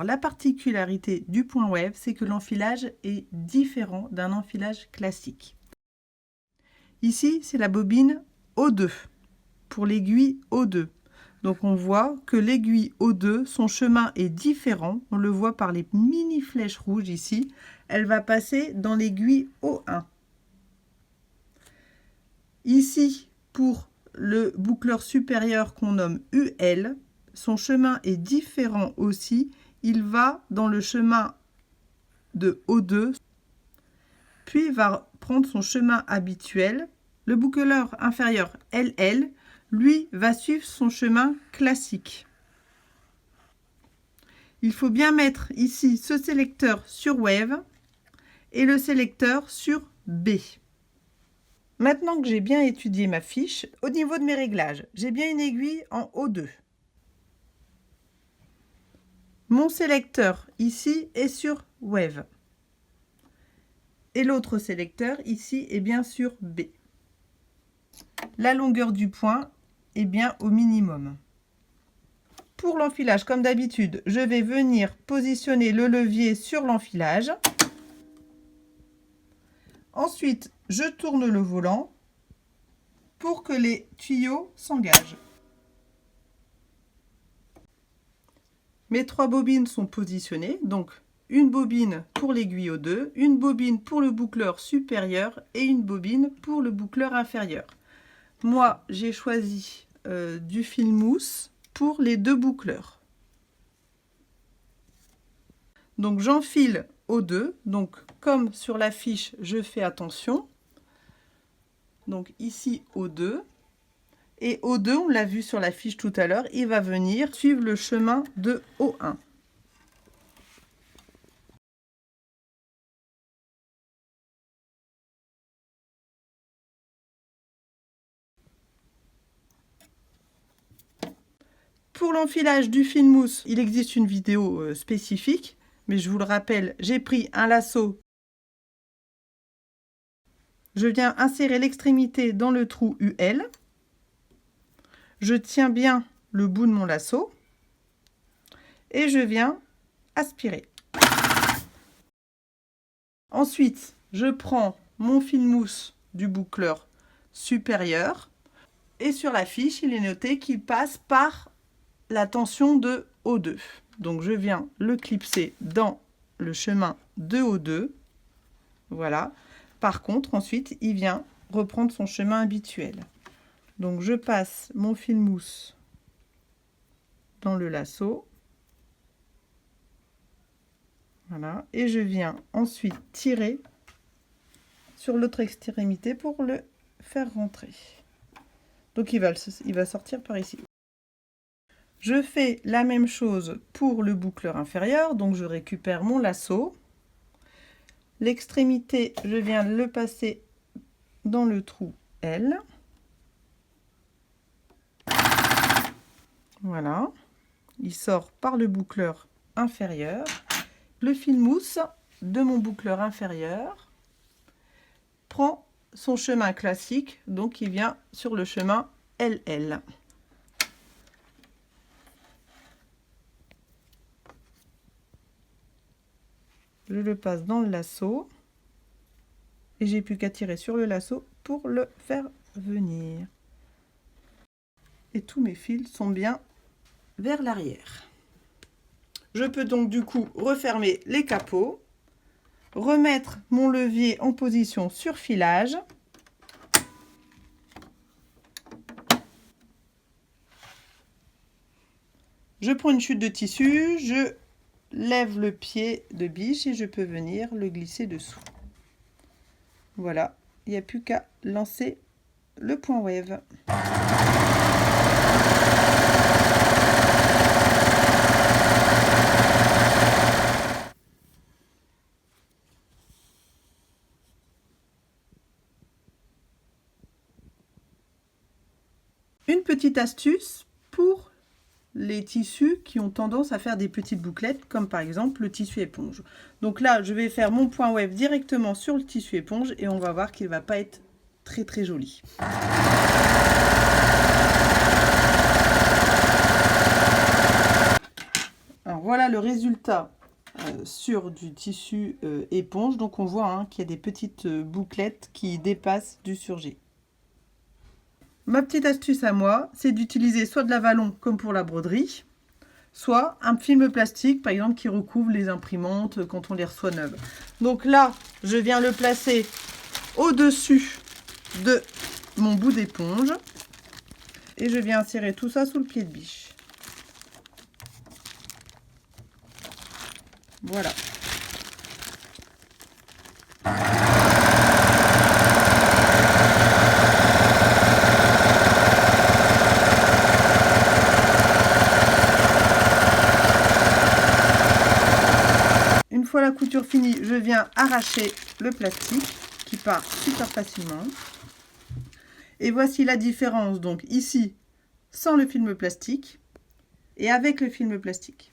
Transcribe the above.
la particularité du point wave, c'est que l'enfilage est différent d'un enfilage classique. Ici, c'est la bobine O2 pour l'aiguille O2. Donc on voit que l'aiguille O2, son chemin est différent. On le voit par les mini flèches rouges ici. Elle va passer dans l'aiguille O1. Ici, pour le boucleur supérieur qu'on nomme UL, son chemin est différent aussi. Il va dans le chemin de O2, puis va prendre son chemin habituel. Le boucleur inférieur LL, lui, va suivre son chemin classique. Il faut bien mettre ici ce sélecteur sur Wave et le sélecteur sur B. Maintenant que j'ai bien étudié ma fiche, au niveau de mes réglages, j'ai bien une aiguille en O2. Mon sélecteur ici est sur Wave. Et l'autre sélecteur ici est bien sur B. La longueur du point est bien au minimum. Pour l'enfilage, comme d'habitude, je vais venir positionner le levier sur l'enfilage. Ensuite, je tourne le volant pour que les tuyaux s'engagent. Mes 3 bobines sont positionnées, donc une bobine pour l'aiguille O2, une bobine pour le boucleur supérieur et une bobine pour le boucleur inférieur. Moi, j'ai choisi du fil mousse pour les 2 boucleurs. Donc j'enfile O2, donc comme sur la fiche, je fais attention. Donc ici O2. Et O2, on l'a vu sur la fiche tout à l'heure, il va venir suivre le chemin de O1. Pour l'enfilage du fil mousse, il existe une vidéo spécifique, mais je vous le rappelle, j'ai pris un lasso. Je viens insérer l'extrémité dans le trou UL. Je tiens bien le bout de mon lasso et je viens aspirer. Ensuite, je prends mon fil mousse du boucleur supérieur et sur la fiche, il est noté qu'il passe par la tension de O2. Donc je viens le clipser dans le chemin de O2. Voilà. Par contre, ensuite, il vient reprendre son chemin habituel. Donc je passe mon fil mousse dans le lasso. Voilà. Et je viens ensuite tirer sur l'autre extrémité pour le faire rentrer. Donc il va sortir par ici. Je fais la même chose pour le boucleur inférieur, donc je récupère mon lasso. L'extrémité, je viens le passer dans le trou L. Voilà, il sort par le boucleur inférieur. Le fil mousse de mon boucleur inférieur prend son chemin classique, donc il vient sur le chemin LL. Je le passe dans le lasso et j'ai plus qu'à tirer sur le lasso pour le faire venir. Et tous mes fils sont bien vers l'arrière. Je peux donc du coup refermer les capots, remettre mon levier en position sur filage. Je prends une chute de tissu, je lève le pied de biche et je peux venir le glisser dessous. Voilà, il n'y a plus qu'à lancer le point wave. Une petite astuce pour les tissus qui ont tendance à faire des petites bouclettes, comme par exemple le tissu éponge. Donc là, je vais faire mon point wave directement sur le tissu éponge et on va voir qu'il ne va pas être très joli. Alors voilà le résultat sur du tissu éponge. Donc on voit hein, qu'il y a des petites bouclettes qui dépassent du surjet. Ma petite astuce à moi, c'est d'utiliser soit de la vallon comme pour la broderie, soit un film plastique par exemple qui recouvre les imprimantes quand on les reçoit neuves. Donc là, je viens le placer au-dessus de mon bout d'éponge et je viens insérer tout ça sous le pied de biche. Voilà. Une fois la couture finie, je viens arracher le plastique qui part super facilement. Et voici la différence donc ici sans le film plastique et avec le film plastique.